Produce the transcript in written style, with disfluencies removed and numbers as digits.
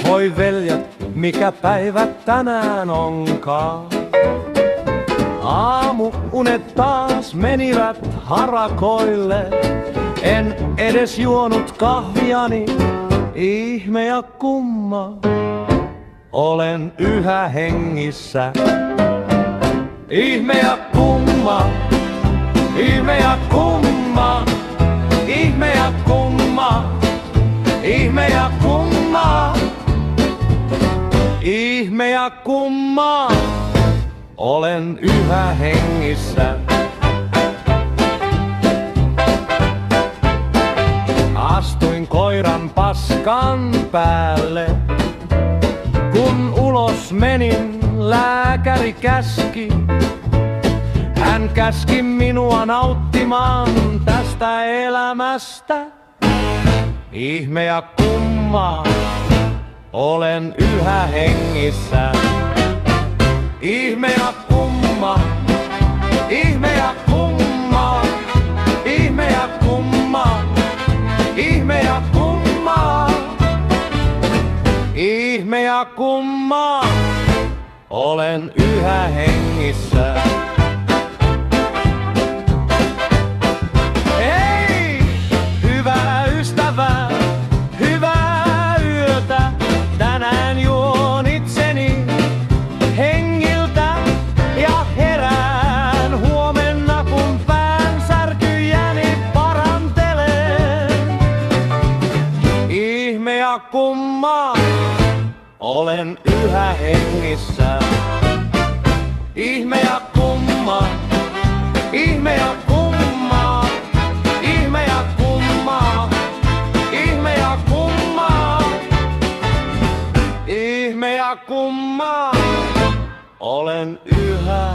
Voi veljet, mikä päivä tänään onkaan. Aamuunet taas menivät harakoille. En edes juonut kahviani, ihme ja kumma, olen yhä hengissä. Ihme ja kumma, ihme ja kumma, ihme ja kumma, ihme ja kumma, ihme ja kumma, olen yhä hengissä. Astuin koiran paskan päälle, kun ulos menin, lääkäri käski. Hän käski minua nauttimaan tästä elämästä. Ihme ja kumma, olen yhä hengissä. Ihme ja kumma, ihme ja kumma, ihme ja kumma, ihme ja kumma, ihme ja kumma, olen yhä hengissä. Hei, hyvä ystävä, hyvää yötä. Tänään juon itseni hengiltä ja herään huomenna, kun päänsärkyjäni parantelen. Ihme ja kumma, olen yhä hengissä. Ihme ja kumma, ihme ja kumma, ihme ja kumma, ihme ja kumma, ihme ja kumma, olen yhä